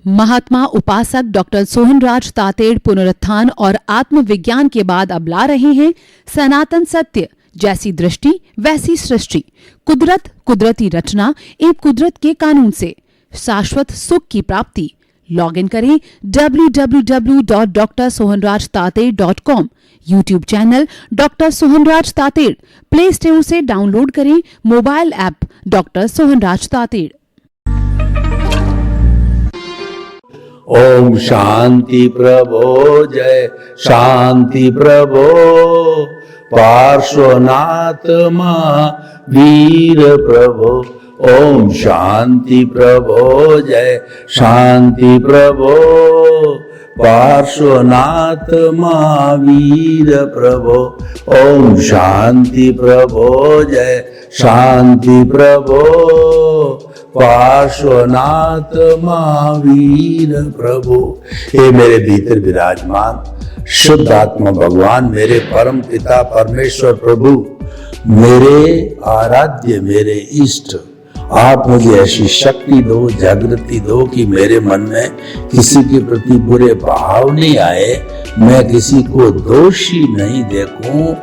महात्मा उपासक डॉक्टर सोहनराज तातेड़ पुनरुत्थान और आत्मविज्ञान के बाद अब ला रहे हैं सनातन सत्य, जैसी दृष्टि वैसी सृष्टि, कुदरत, कुदरती रचना एवं कुदरत के कानून से शाश्वत सुख की प्राप्ति। लॉग इन करें www.drsohanrajtated.com। YouTube channel doctor Sohanraj Tated, Play Store से डाउनलोड करें mobile app doctor Sohanraj Tated. ओम शांति प्रभो, जय शांति प्रभो, पार्श्वनाथ महावीर प्रभो। ओम शांति प्रभो, जय शांति प्रभो, पार्श्वनाथ महावीर प्रभो। ओम शांति प्रभो, जय शांति प्रभो, पार्श्वनाथ महावीर प्रभु। हे मेरे भीतर विराजमान शुद्ध आत्मा भगवान, मेरे परम पिता परमेश्वर प्रभु, मेरे आराध्य, मेरे इष्ट, आप मुझे ऐसी शक्ति दो, जागृति दो कि मेरे मन में किसी के प्रति बुरे भाव नहीं आए, मैं किसी को दोषी नहीं देखूं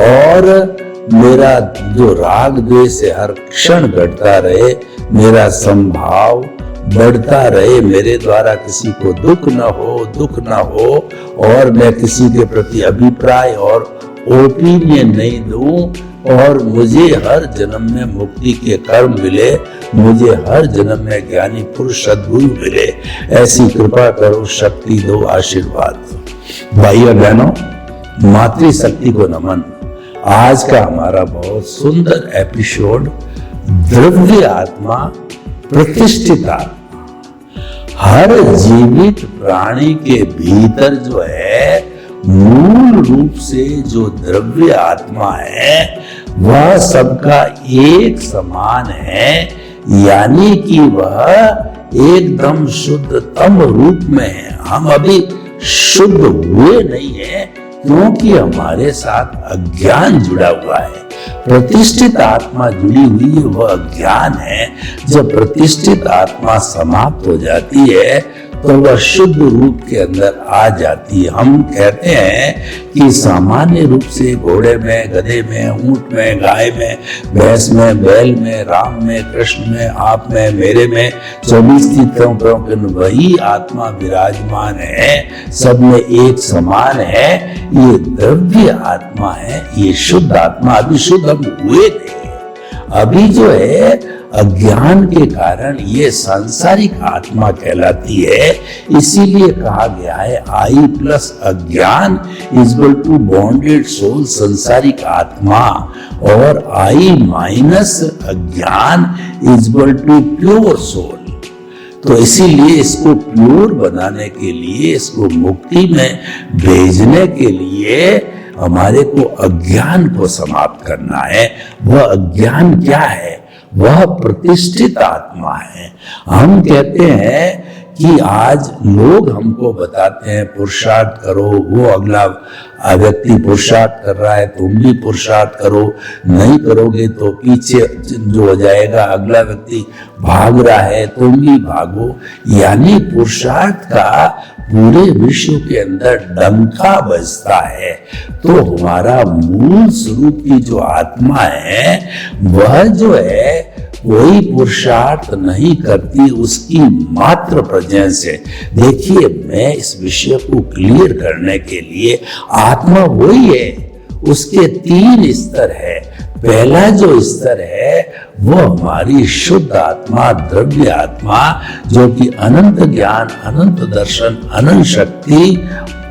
और मेरा जो राग द्वेष हर क्षण घटता रहे, मेरा संभाव बढ़ता रहे, मेरे द्वारा किसी को दुख न हो और मैं किसी के प्रति अभिप्राय और ओपिनियन नहीं दूं और मुझे हर जन्म में मुक्ति के कर्म मिले, मुझे हर जन्म में ज्ञानी पुरुष सद्गुरु मिले। ऐसी कृपा करो, शक्ति दो, आशीर्वाद दो। भाइयों बहनों, मातृशक्ति को नमन। आज का हमारा बहुत सुंदर एपिसोड द्रव्य आत्मा, प्रतिष्ठित आत्मा। हर जीवित प्राणी के भीतर जो है मूल रूप से जो द्रव्य आत्मा है वह सबका एक समान है, यानी कि वह एकदम शुद्धतम रूप में है। हम अभी शुद्ध हुए नहीं है क्योंकि हमारे साथ अज्ञान जुड़ा हुआ है। प्रतिष्ठित आत्मा जुड़ी हुई है, वह अज्ञान है। जब प्रतिष्ठित आत्मा समाप्त हो जाती है तो वह शुद्ध रूप के अंदर आ जाती है। हम कहते हैं कि सामान्य रूप से घोड़े में, गधे में, ऊंट में, गाय में, भैंस में, बैल में, राम में, कृष्ण में, आप में, मेरे में 24 तीर्थों पर वही आत्मा विराजमान है, सब में एक समान है। ये द्रव्य आत्मा है, ये शुद्ध आत्मा। अभी शुद्ध हम हुए नहीं, अभी जो है अज्ञान के कारण ये सांसारिक आत्मा कहलाती है। इसीलिए कहा गया है आई प्लस अज्ञान is equal to bonded soul, सांसारिक आत्मा, और आई माइनस अज्ञान is equal to pure soul. तो इसीलिए इसको प्योर बनाने के लिए, इसको मुक्ति में भेजने के लिए हमारे को अज्ञान को समाप्त करना है। वह अज्ञान क्या है? वह प्रतिष्ठित आत्मा है। हम कहते हैं कि आज लोग हमको बताते हैं पुरुषार्थ करो, वो अगला व्यक्ति पुरुषार्थ कर रहा है, तुम भी पुरुषार्थ करो, नहीं करोगे तो पीछे जो हो जाएगा, अगला व्यक्ति भाग रहा है, तुम भी भागो। यानी पुरुषार्थ का पूरे विश्व के अंदर डंका बजता है। तो हमारा मूल स्वरूप की जो आत्मा है वह जो है कोई पुरुषार्थ नहीं करती, उसकी मात्र प्रेजेंस है। देखिए, मैं इस विषय को क्लियर करने के लिए, आत्मा वही है, उसके 3 स्तर है। पहला जो स्तर है वो हमारी शुद्ध आत्मा, द्रव्य आत्मा, जो कि अनंत ज्ञान, अनंत दर्शन, अनंत शक्ति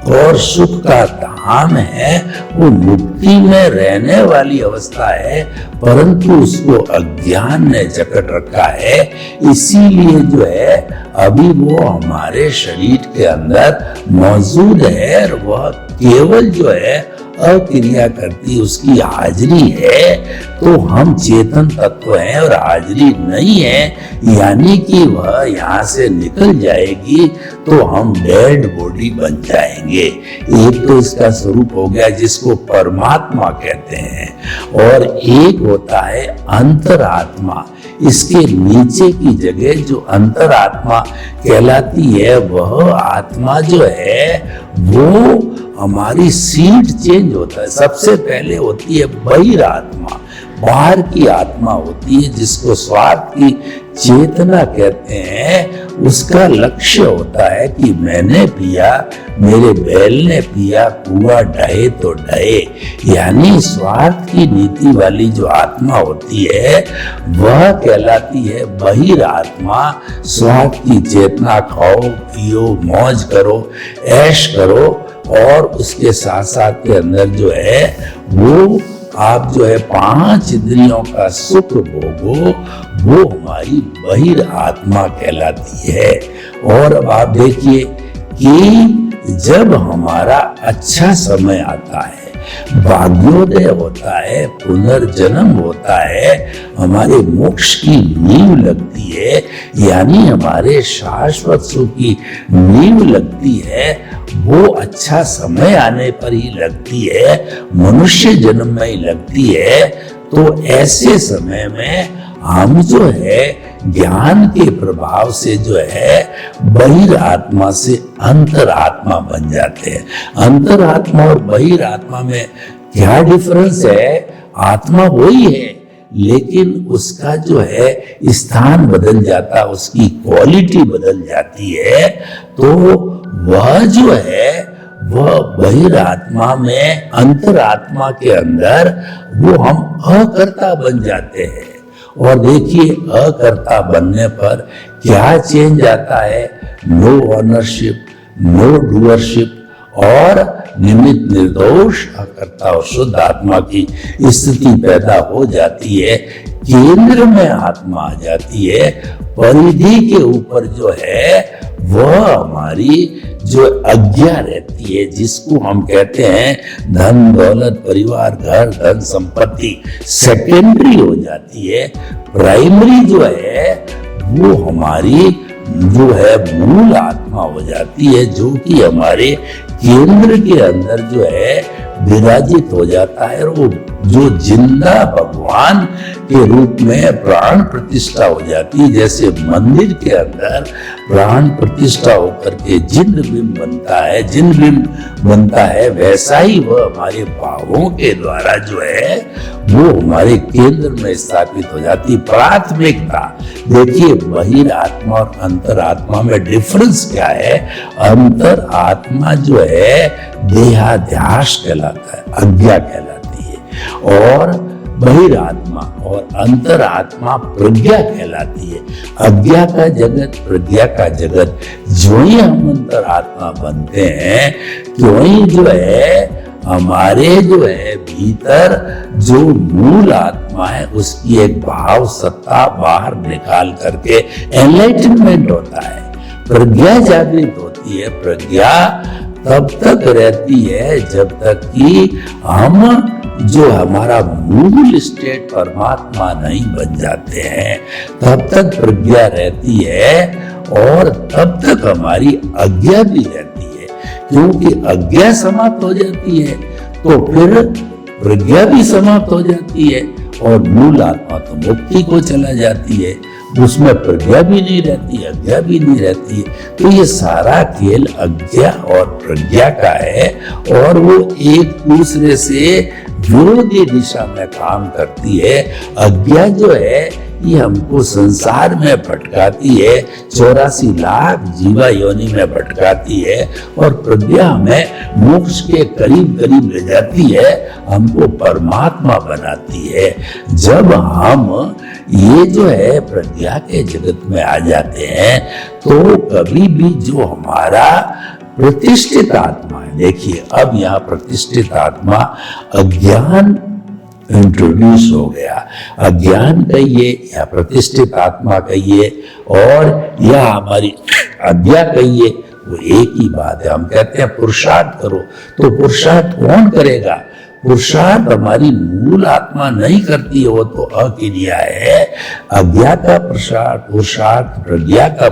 और सुख का धाम है। वो मुक्ति में रहने वाली अवस्था है, परंतु उसको अज्ञान ने जकड़ रखा है। इसीलिए जो है अभी वो हमारे शरीर के अंदर मौजूद है और वह केवल जो है अक्रिया करती, उसकी हाजिरी है। तो हम चेतन तत्व हैं और हाजिरी नहीं है, यानी कि वह यहाँ से निकल जाएगी तो हम डेड बॉडी बन जाएंगे। एक तो इसका स्वरूप हो गया जिसको परमात्मा कहते हैं, और एक होता है अंतरात्मा। इसके नीचे की जगह जो अंतरात्मा कहलाती है, वह आत्मा जो है वो हमारी सीट चेंज होता है। सबसे पहले होती है बहिरात्मा, बाहर की आत्मा होती है, जिसको स्वार्थ की चेतना कहते हैं। उसका लक्ष्य होता है कि मैंने पिया, मेरे बैल ने पिया, कुआं ढहे तो ढहे। यानी स्वार्थ की नीति वाली जो आत्मा होती है वह कहलाती है बहिरात्मा। स्वार्थ की चेतना, खाओ पियो मौज करो, ऐश करो, और उसके साथ साथ के अंदर जो है वो आप जो है 5 इंद्रियों का सुख भोगो, वो हमारी बहिर आत्मा कहलाती है। और अब आप देखिए कि जब हमारा अच्छा समय आता है, भाग्योदय होता है, पुनर्जन्म होता है, हमारे मोक्ष की नींव लगती है, यानी हमारे शाश्वत सुख की नींव लगती है, वो अच्छा समय आने पर ही लगती है, मनुष्य जन्म में ही लगती है। तो ऐसे समय में हम जो है ज्ञान के प्रभाव से जो है बहिरात्मा से अंतरात्मा बन जाते हैं। अंतरात्मा और बहिरात्मा में क्या डिफरेंस है? आत्मा वही है, लेकिन उसका जो है स्थान बदल जाता, उसकी क्वालिटी बदल जाती है। तो वह जो है वह बहिरात्मा में, अंतरात्मा के अंदर वो हम अकर्ता बन जाते हैं। और देखिए अकर्ता बनने पर क्या चेंज आता है? नो ऑनरशिप, नो डूअरशिप, और निमित्त निर्दोष अकर्ता और शुद्ध आत्मा की स्थिति पैदा हो जाती है। केंद्र में आत्मा आ जाती है, परिधि के ऊपर जो है वह हमारी जो आज्ञा रहती है, जिसको हम कहते हैं धन दौलत परिवार घर धन संपत्ति, सेकेंडरी हो जाती है। प्राइमरी जो है वो हमारी जो है मूल आत्मा हो जाती है, जो कि हमारे केंद्र के अंदर जो है विराजित हो जाता है। और वो जो जिंदा भगवान के रूप में प्राण प्रतिष्ठा हो जाती है। जैसे मंदिर के अंदर प्राण प्रतिष्ठा होकर के जिंद बिंब बनता है, वैसा ही वह हमारे भावों के द्वारा जो है वो हमारे केंद्र में स्थापित हो जाती है। प्राथमिकता देखिए, बहिरात्मा और अंतरात्मा में डिफरेंस क्या है? अंतर आत्मा जो है देहाध्यास कहलाता है, आज्ञा कहलाती है, और बहिरात्मा और अंतरात्मा प्रज्ञा कहलाती है। आज्ञा का जगत, प्रज्ञा का जगत। जो ही हम अंतरात्मा बनते हैं, त्यों ही जो है हमारे जो है भीतर जो मूल आत्मा है उसकी एक भाव सत्ता बाहर निकाल करके एनलाइटनमेंट होता है, प्रज्ञा जागृत होती है। प्रज्ञा तब तक रहती है जब तक कि हम जो हमारा मूल स्टेट परमात्मा नहीं बन जाते हैं, तब तक प्रज्ञा रहती है, और तब तक हमारी आज्ञा भी रहती है। क्योंकि आज्ञा समाप्त हो जाती है तो फिर प्रज्ञा भी समाप्त हो जाती है, और मूल आत्मा तो मुक्ति को चला जाती है, उसमें प्रज्ञा भी नहीं रहती, आज्ञा भी नहीं रहती है। तो ये सारा खेल आज्ञा और प्रज्ञा का है, और वो एक दूसरे से विरोधी दिशा में काम करती है। आज्ञा जो है ये हमको संसार में भटकाती है, 84 लाख जीवा योनि में भटकाती है, और प्रज्ञा हमें मोक्ष के करीब करीब ले जाती है, हमको परमात्मा बनाती है। जब हम ये जो है प्रज्ञा के जगत में आ जाते हैं, तो कभी भी जो हमारा प्रतिष्ठित आत्मा है, देखिए अब यहाँ प्रतिष्ठित आत्मा अज्ञान इंट्रोड्यूस हो गया। अज्ञान कहिए या प्रतिष्ठित आत्मा कहिए, और या हमारी आज्ञा कहिए, वो एक ही बात है। हम कहते हैं पुरुषार्थ करो, तो पुरुषार्थ कौन करेगा? पुरुषार्थ हमारी मूल आत्मा नहीं करती है, वो तो अक्रिया है। अज्ञा का पुरुषार्थ, प्रज्ञा का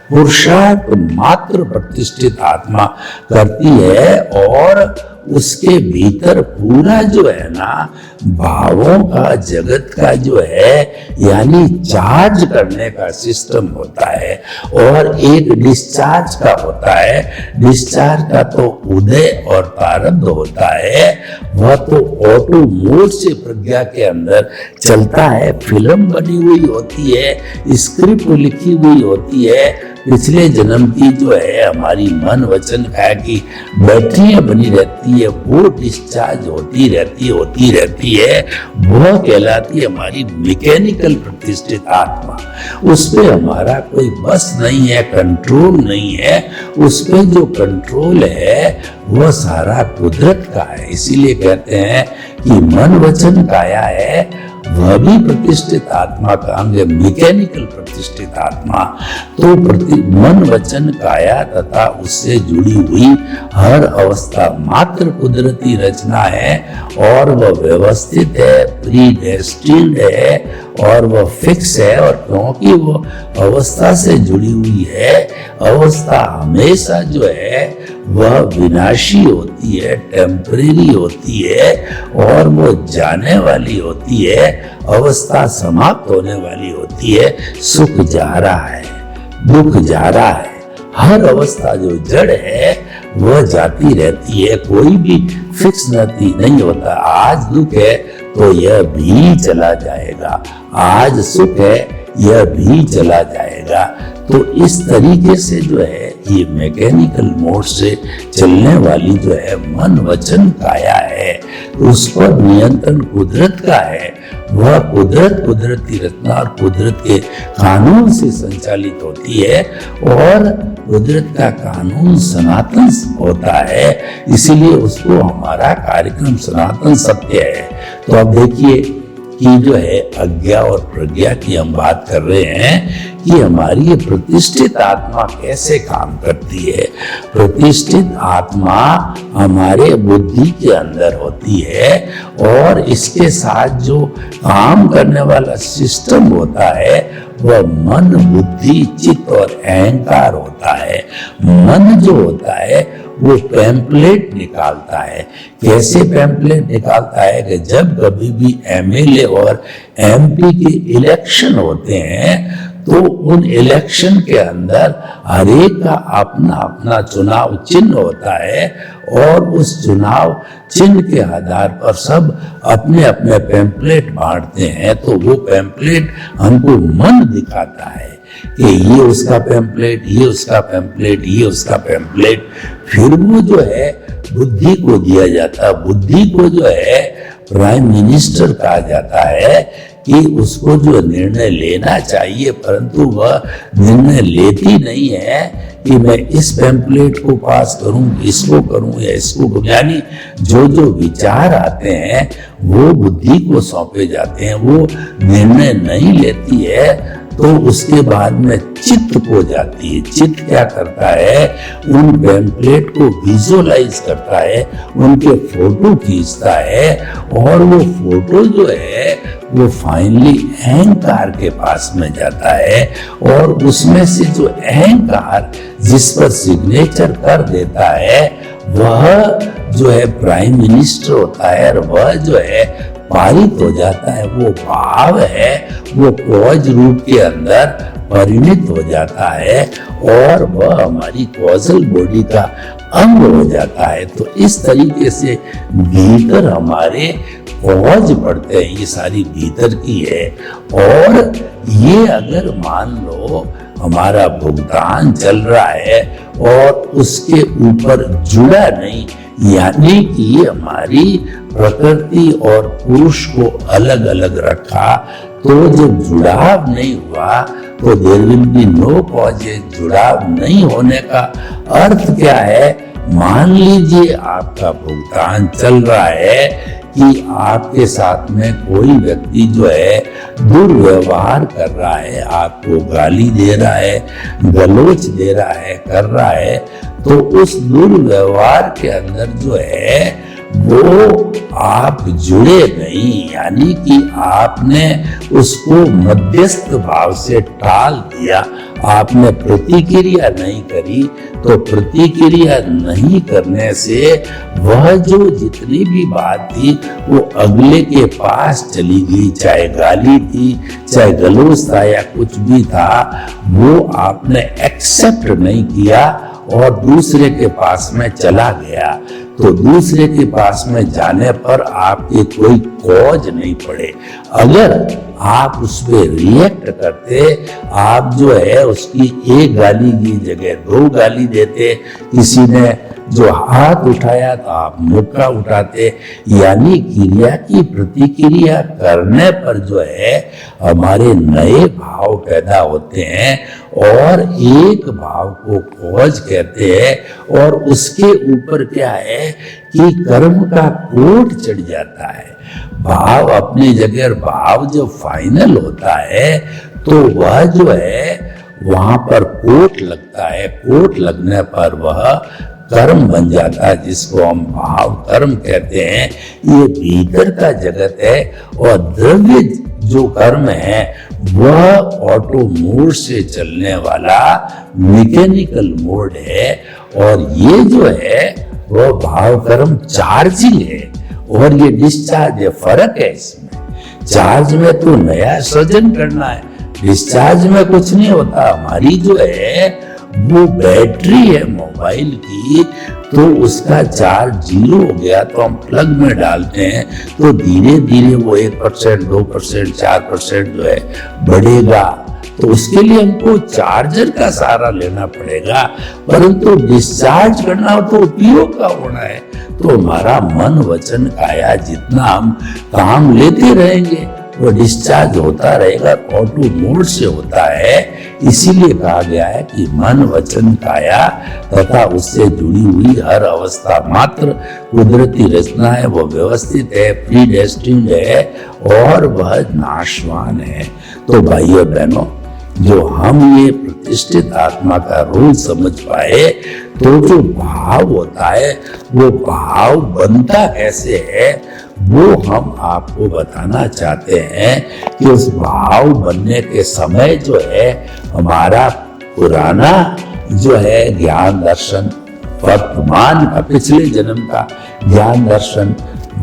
पुरुषार्थ मात्र प्रतिष्ठित आत्मा करती है, और उसके भीतर पूरा जो है ना भावों का जगत का जो है यानी चार्ज करने का सिस्टम होता है और एक डिस्चार्ज का होता है। डिस्चार्ज का तो उदय और प्रारब्ध होता है, वह तो ऑटो मोड से प्रज्ञा के अंदर चलता है। फिल्म बनी हुई होती है, स्क्रिप्ट लिखी हुई होती है, पिछले जन्म की जो है हमारी मन वचन काया की बैटरियां बनी रहती है, वो डिस्चार्ज होती रहती है। वह कहलाती है हमारी मैकेनिकल प्रतिष्ठित आत्मा। उस पे हमारा कोई बस नहीं है, कंट्रोल नहीं है। उस पे जो कंट्रोल है वह सारा कुदरत का है। इसीलिए कहते हैं कि मन वचन काया है, वह भी प्रतिष्ठित आत्मा का अंग है, मैकेनिकल प्रतिष्ठित आत्मा। तो मन वचन काया तथा उससे जुड़ी हुई हर अवस्था मात्र कुदरती रचना है और वह व्यवस्थित है, प्रीडेस्टिन्ड है और वह फिक्स है। और क्योंकि वो अवस्था से जुड़ी हुई है, अवस्था हमेशा जो है वह विनाशी होती है, टेम्परेरी होती है और वो जाने वाली होती है, अवस्था समाप्त होने वाली होती है। सुख जा रहा है, दुख जा रहा है, हर अवस्था जो जड़ है वह जाती रहती है, कोई भी फिक्स नहीं होता। आज दुख है तो यह भी चला जाएगा, आज सुख है यह भी चला जाएगा। तो इस तरीके से जो है ये मैकेनिकल मोड से चलने वाली जो है मन वचन काया है, उस पर नियंत्रण कुदरत का है। वह कुदरत कुदरती रचना और कुदरत के कानून से संचालित होती है और कुदरत का कानून सनातन होता है। इसीलिए उसको हमारा कार्यक्रम सनातन सत्य है। तो अब देखिए कि जो है अज्ञा और प्रज्ञा की हम बात कर रहे हैं कि हमारी ये प्रतिष्ठित आत्मा कैसे काम करती है। प्रतिष्ठित आत्मा हमारे बुद्धि के अंदर होती है और इसके साथ जो काम करने वाला सिस्टम होता है वह मन, बुद्धि, चित्त और अहंकार होता है। मन जो होता है वो पैम्पलेट निकालता है। कैसे पैम्पलेट निकालता है कि जब कभी भी एमएलए और एमपी के इलेक्शन होते हैं तो उन इलेक्शन के अंदर हर एक का अपना अपना चुनाव चिन्ह होता है और उस चुनाव चिन्ह के आधार पर सब अपने अपने पैम्पलेट बांटते हैं। तो वो पैम्पलेट हमको मन दिखाता है कि ये उसका पैम्पलेट, ये उसका पैम्पलेट, ये उसका पैम्पलेट। फिर वो जो है बुद्धि को दिया जाता है। बुद्धि को जो है प्राइम मिनिस्टर कहा जाता है कि उसको जो निर्णय लेना चाहिए, परंतु वह निर्णय लेती नहीं है कि मैं इस पैम्पलेट को पास करूं, इसको करूं या इसको करूं। यानी जो जो विचार आते हैं वो बुद्धि को सौंपे जाते हैं, वो निर्णय नहीं लेती है। तो उसके बाद में चित्त को जाती है। चित्त क्या करता है, उन पैम्पलेट को विजुअलाइज करता है, उनके फोटो खींचता है और वो फोटो जो है वो फाइनली अहंकार के पास में जाता है और उसमें से जो अहंकार जिस पर सिग्नेचर कर देता है वह जो है प्राइम मिनिस्टर होता है और वह जो है पारित हो जाता है। वो भाव है वो कॉज रूप के अंदर परिणित हो जाता है और वह हमारी कॉजल बॉडी का अंग हो जाता है। तो इस तरीके से भीतर हमारे कॉज पड़ते हैं, ये सारी भीतर की है। और ये अगर मान लो हमारा भुगतान चल रहा है और उसके ऊपर जुड़ा नहीं, यानी कि हमारी प्रकृति और पुरुष को अलग अलग रखा, तो जब जुड़ाव नहीं हुआ तो there will be no causes. जुड़ाव नहीं होने का अर्थ क्या है, मान लीजिए आपका भुगतान चल रहा है कि आपके साथ में कोई व्यक्ति जो है दुर्व्यवहार कर रहा है, आपको गाली दे रहा है, गलोच दे रहा है, कर रहा है, तो उस दुर्व्यवहार के अंदर जो है वो आप जुड़े नहीं, यानी कि आपने उसको मध्यस्थ भाव से टाल दिया, आपने प्रतिक्रिया नहीं करी। तो प्रतिक्रिया नहीं करने से वह जो जितनी भी बात थी वो अगले के पास चली गई, चाहे गाली थी, चाहे गलौज था या कुछ भी था, वो आपने एक्सेप्ट नहीं किया और दूसरे के पास में चला गया। तो दूसरे के पास में जाने पर आपके कोई कॉज नहीं पड़े। अगर आप उस पर रिएक्ट करते, आप जो है उसकी एक गाली की जगह 2 गाली देते, किसी ने जो हाथ उठाया तो आप मुक्का उठाते, यानी क्रिया की प्रतिक्रिया करने पर जो है हमारे नए भाव पैदा होते हैं और एक भाव को कॉज कहते हैं। और उसके ऊपर क्या है कि कर्म का कोट चढ़ जाता है। भाव अपनी जगह, भाव जब फाइनल होता है तो वह जो है वहां पर कोट लगता है। कोट लगने पर वह कर्म बन जाता है, जिसको हम भाव कर्म कहते हैं। ये भीतर का जगत है और द्रव्य जो कर्म है वह ऑटो मोड से चलने वाला मैकेनिकल मोड है। और ये जो है वह भाव कर्म चार्जिंग है और ये डिस्चार्ज है। फर्क है इसमें। चार्ज में तो नया सृजन करना है, डिस्चार्ज में कुछ नहीं होता। हमारी जो है वो बैटरी है मोबाइल की, तो उसका चार्ज 0 हो गया तो हम प्लग में डालते हैं तो धीरे धीरे वो 1%, 2%, 4% जो है बढ़ेगा। तो उसके लिए हमको चार्जर का सहारा लेना पड़ेगा, परंतु डिस्चार्ज करना हो तो उपयोग का होना है। तो हमारा मन वचन काया जितना हम काम लेते रहेंगे वो डिस्चार्ज होता रहेगा, ऑटो मोड से होता है। इसीलिए कहा गया है कि मन वचन काया तथा उससे जुड़ी हुई हर अवस्था मात्र कुदरती रचना है, वो व्यवस्थित है, प्रीडेस्टिन्ड है और वह नाशवान है। तो भाइयों बहनों, जो हम ये प्रतिष्ठित आत्मा का रोल समझ पाए तो जो भाव होता है वो भाव बनता कैसे है वो हम आपको बताना चाहते हैं कि उस भाव बनने के समय जो है हमारा पुराना जो है ज्ञान दर्शन, वर्तमान का पिछले जन्म का ज्ञान दर्शन,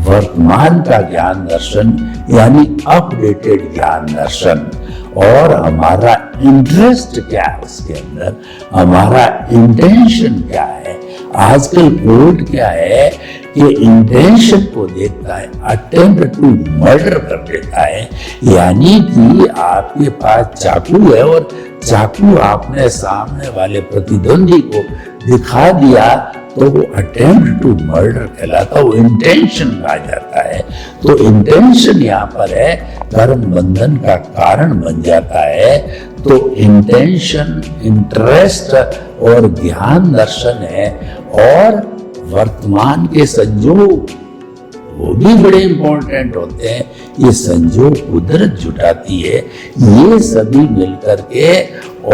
वर्तमान का ज्ञान दर्शन यानी अपडेटेड ज्ञान दर्शन, और हमारा इंटरेस्ट क्या है उसके अंदर, हमारा इंटेंशन क्या है। आजकल कोर्ट क्या है कि इंटेंशन को देखता है, अटेम्प्ट टू मर्डर कर देता है। यानी कि आपके पास चाकू है और चाकू आपने सामने वाले प्रतिद्वंदी को दिखा दिया तो वो अटेम्प्ट टू मर्डर कहलाता है, वो इंटेंशन कहा जाता है। तो इंटेंशन यहाँ पर है, कर्म बंधन का कारण बन जाता है। तो इंटेंशन, इंटरेस्ट और ज्ञान दर्शन है। और वर्तमान के संयोग वो भी बड़े इंपॉर्टेंट होते हैं। ये संयोग कुदरत जुटाती है, ये सभी मिलकर के,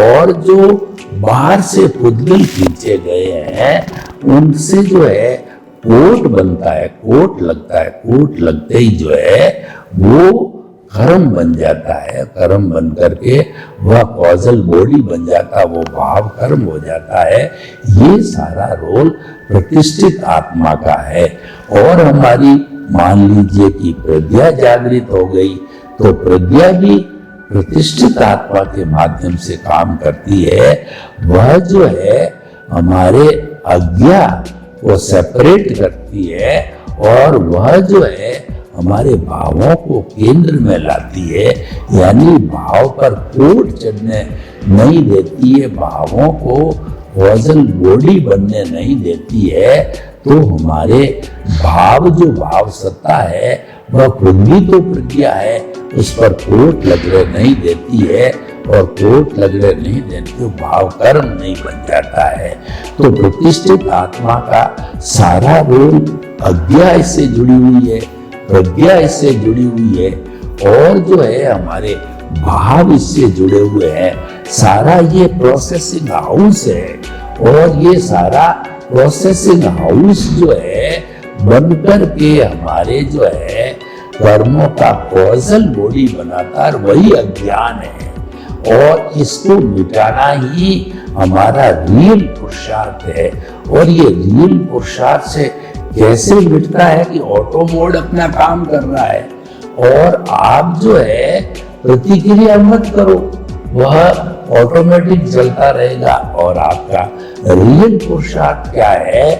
और जो बाहर से पुद्गल खींचे गए हैं उनसे जो है कोट बनता है, कोट लगता है। कोट लगते ही जो है वो कर्म बन जाता है, कर्म बन करके वह कॉजल बॉडी बन जाता है, वो भाव कर्म हो जाता है। ये सारा रोल प्रतिष्ठित आत्मा का है। और हमारी मान लीजिए कि प्रज्ञा जागृत हो गई तो प्रज्ञा भी प्रतिष्ठित आत्मा के माध्यम से काम करती है। वह जो है हमारे अज्ञा को सेपरेट करती है और वह जो है हमारे भावों को केंद्र में लाती है, यानी भाव पर कोट चढ़ने नहीं देती है, भावों को कॉजल बॉडी बनने नहीं देती है। तो हमारे भाव, जो भाव सत्ता है वह खुद भी तो प्रज्ञा है, उस पर कोट लगने नहीं देती है, और कोट लगने नहीं देने तो भाव कर्म नहीं बन जाता है। तो प्रतिष्ठित आत्मा का सारा रोल अज्ञा इससे जुड़ी हुई है, प्रज्ञा इससे जुड़ी हुई है, और जो है हमारे भाव इससे जुड़े हुए हैं। सारा ये प्रोसेसिंग हाउस है और ये सारा प्रोसेसिंग हाउस जो है बनकर के हमारे जो है कर्मों का कॉजल बॉडी बनाता है, वही अज्ञान है। और इसको मिटाना ही हमारा रियल पुरुषार्थ है। और ये रियल पुरुषार्थ से कैसे मिटता है कि ऑटो मोड अपना काम कर रहा है और आप जो है प्रतिक्रिया मत करो, वह ऑटोमेटिक चलता रहेगा। और आपका रियल पुरुषार्थ क्या है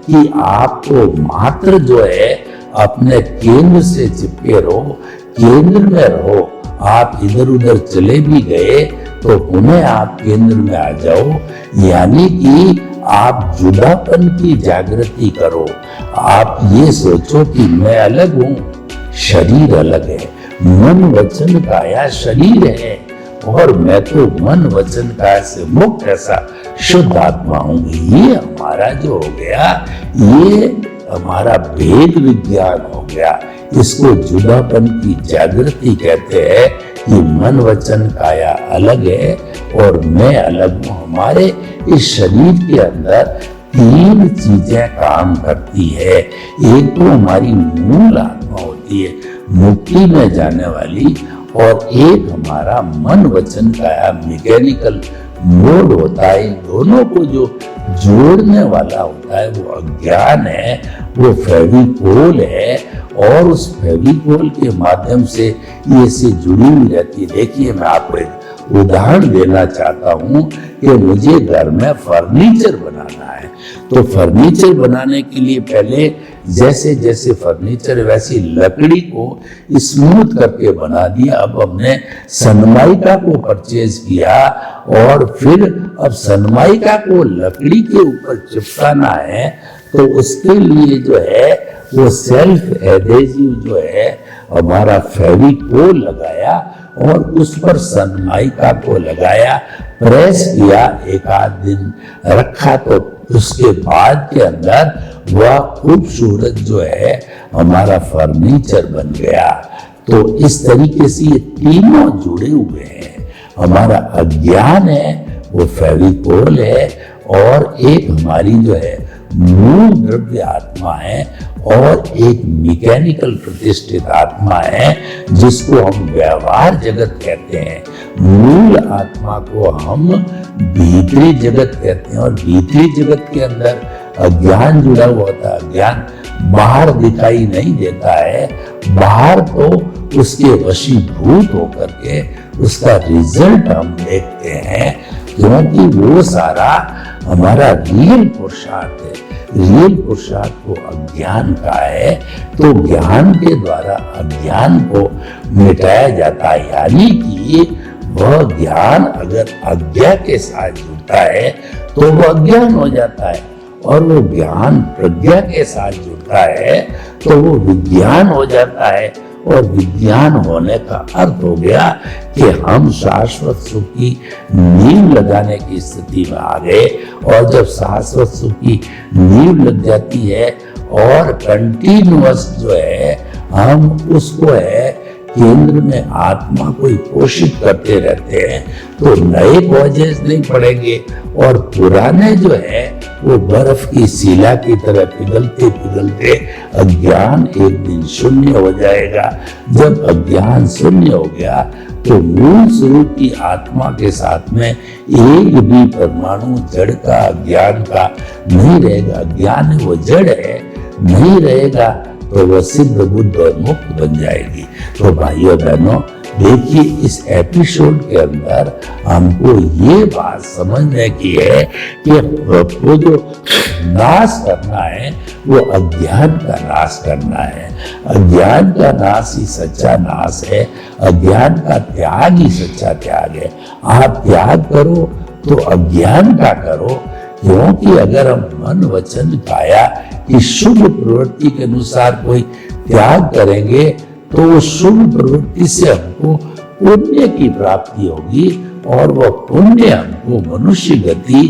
कि आपको मात्र जो है अपने केंद्र से चिपके रहो, केंद्र में रहो। आप इधर उधर चले भी गए तो पुनः आप केंद्र में आ जाओ, यानी कि आप जुदापन की जागृति करो। आप ये सोचो कि मैं अलग हूं, शरीर अलग है, मन वचन काया शरीर है और मैं तो मन वचन काया से मुक्त ऐसा शुद्ध आत्मा हूं। ये हमारा जो हो गया, ये हमारा भेद विज्ञान हो गया। इसको जुदापन की जागृति कहते हैं कि मन वचन काया अलग है और मैं अलग हूं। हमारे इस शरीर के अंदर तीन चीजें काम करती है। एक तो हमारी मूल आत्मा होती है, मुक्ति में जाने वाली, और एक हमारा मन वचन काया मैकेनिकल मोड होता है। दोनों को जो जोड़ने वाला होता है वो अज्ञान है, वो फेविकोल है। और उस फेविकोल के माध्यम से ये से जुड़ी हुई रहती है। देखिए, मैं आपको एक उदाहरण देना चाहता हूं कि मुझे घर में फर्नीचर बनाना है, तो फर्नीचर बनाने के लिए पहले जैसे जैसे फर्नीचर वैसी लकड़ी को स्मूथ करके बना दिया। अब हमने सनमाइका को परचेज किया और फिर अब सनमाइका को लकड़ी के ऊपर चिपकाना है, तो उसके लिए जो है वो सेल्फ एडेसिव जो है हमारा फेविकोल लगाया और उस पर सनमाइका को लगाया, प्रेस किया, एक आध दिन रखा, तो उसके बाद के अंदर वह खूबसूरत जो है हमारा फर्नीचर बन गया। तो इस तरीके से ये तीनों जुड़े हुए हैं। हमारा अज्ञान है, वो फेविकोल है, और एक हमारी जो है मूल द्रव्य आत्मा है, और एक मैकेनिकल प्रतिष्ठित आत्मा है जिसको हम व्यवहार जगत कहते हैं। मूल आत्मा को हम भीतरी जगत कहते हैं, और भीतरी जगत के अंदर अज्ञान जुड़ा हुआ होता है। अज्ञान बाहर दिखाई नहीं देता है, बाहर तो उसके वशीभूत होकर के उसका रिजल्ट हम देखते हैं, क्योंकि वो सारा हमारा रियल पुरुषार्थ है। रियल पुरुषार्थ को अज्ञान का है, तो ज्ञान के द्वारा अज्ञान को मिटाया जाता है। यानी कि वह ज्ञान अगर अज्ञा के साथ जुड़ता है तो वह अज्ञान हो जाता है, और वो ज्ञान प्रज्ञा के साथ जुड़ता है तो वो विज्ञान हो जाता है। और विज्ञान होने का अर्थ हो गया कि हम शाश्वत सुख की नींव लगाने की स्थिति में आ गए। और जब शाश्वत सुख की नींव लग जाती है और कंटिन्यूअस जो है हम उसको है केंद्र में आत्मा को ही पोषित करते रहते हैं, तो नए कॉजेस नहीं पड़ेंगे, और पुराने जो है वो बर्फ की शिला की तरह पिघलते पिघलते अज्ञान एक दिन शून्य हो जाएगा। जब अज्ञान शून्य हो गया तो मूल स्वरूप की आत्मा के साथ में एक भी परमाणु जड़ का अज्ञान का नहीं रहेगा। अज्ञान वो जड़ है, नहीं रहेगा तो वह सिद्ध बुद्ध और मुक्त बन जाएगी। तो भाइयों बहनों, देखिए इस एपिसोड के अंदर हमको ये बात समझने की है कि वो जो नाश करना है वो अज्ञान का नाश करना है। अज्ञान का नाश ही सच्चा नाश है, अज्ञान का त्याग ही सच्चा त्याग है। आप त्याग करो तो अज्ञान का करो, क्योंकि अगर हम मन वचन काया की शुभ प्रवृत्ति के अनुसार कोई त्याग करेंगे तो वो शुभ प्रवृत्ति से हमको पुण्य की प्राप्ति होगी, और वह पुण्य हमको मनुष्य गति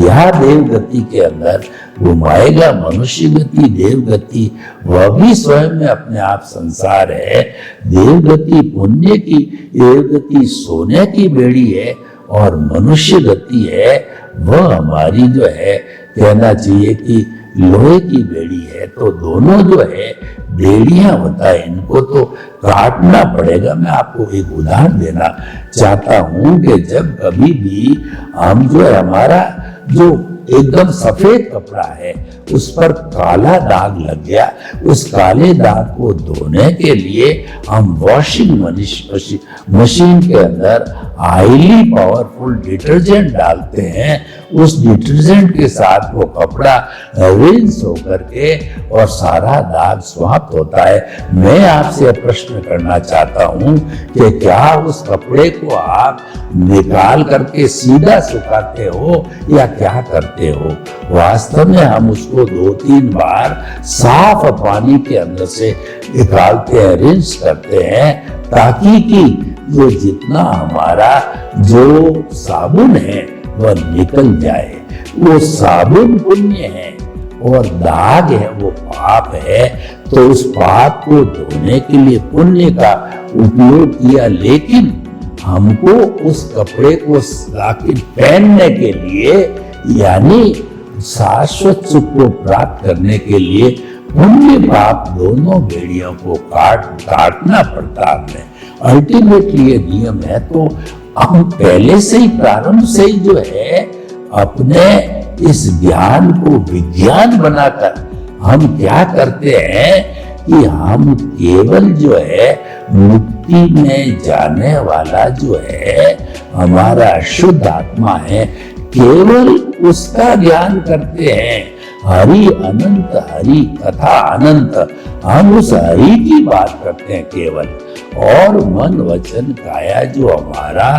या देव गति के अंदर घुमाएगा। मनुष्य गति, देव गति वह भी स्वयं में अपने आप संसार है। देव गति पुण्य की, देव गति सोने की बेड़ी है, और मनुष्य गति है वह हमारी जो है कहना चाहिए कि लोहे की बेड़ी है, तो दोनों जो है बेड़ियां होता है, इनको तो काटना पड़ेगा। मैं आपको एक उदाहरण देना चाहता हूं कि जब कभी भी हम जो है, हमारा जो एकदम सफेद कपड़ा है उस पर काला दाग लग गया, उस काले दाग को धोने के लिए हम वॉशिंग मशीन के अंदर हाईली पावरफुल डिटर्जेंट डालते हैं। उस डिटर्जेंट के साथ वो कपड़ा रिंस होकर के और सारा दाग समाप्त होता है। मैं आपसे प्रश्न करना चाहता हूं कि क्या उस कपड़े को आप निकाल करके सीधा सुखाते हो या क्या करते हो? वास्तव में हम उसको 2-3 बार साफ पानी के अंदर से निकालते हैं, रिंस करते हैं, ताकि कि वो जितना हमारा जो साबुन है वह निकल जाए। वो साबुन पुण्य है और दाग है वो पाप है। तो उस पाप को धोने के लिए पुण्य का उपयोग किया, लेकिन हमको उस कपड़े को पहनने के लिए यानी शाश्वत सुख को प्राप्त करने के लिए पुण्य पाप दोनों बेड़ियों को काटना पड़ता है। अल्टीमेटली ये नियम है। तो हम पहले से ही प्रारंभ से ही जो है अपने इस ज्ञान को विज्ञान बनाकर हम क्या करते हैं कि हम केवल जो है मुक्ति में जाने वाला जो है हमारा शुद्ध आत्मा है, केवल उसका ज्ञान करते हैं। हरि अनंत, हरि कथा अनंत, हम उस हरि की बात करते हैं केवल। और मन वचन काया जो हमारा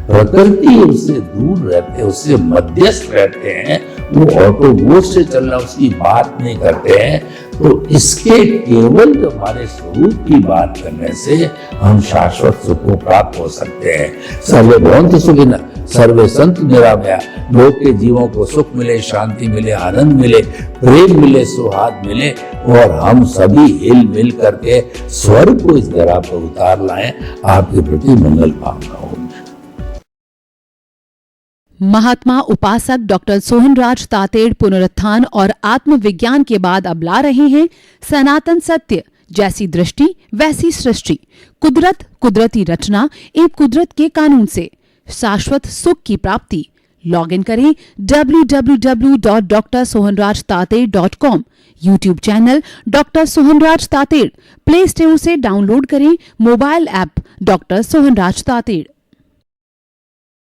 प्रकृति उससे दूर रहते, उससे मध्यस्थ रहते हैं, वो ऑटोमोट से चलना उसकी बात नहीं करते हैं। तो इसके केवल हमारे स्वरूप की बात करने से हम शाश्वत सुख को प्राप्त हो सकते हैं। सर्वे भवन्तु सुखिनः, सर्वे सन्तु निरामया। लोक के जीवों को सुख मिले, शांति मिले, आनंद मिले, प्रेम मिले, सौहार्द मिले और हम सभी हिल मिल करके स्वर्ग को इस धरा पर उतार लाएं। आपके प्रति मंगल कामना हो। महात्मा उपासक डॉक्टर सोहनराज तातेड़ पुनरुत्थान और आत्मविज्ञान के बाद अब ला रहे हैं सनातन सत्य, जैसी दृष्टि वैसी सृष्टि, कुदरत, कुदरती रचना एवं कुदरत के कानून से शाश्वत सुख की प्राप्ति। लॉगिन करें www.drsohanrajtated.com, YouTube channel doctor Sohanraj Tated, Play Store से डाउनलोड करें mobile app doctor Sohanraj Tated.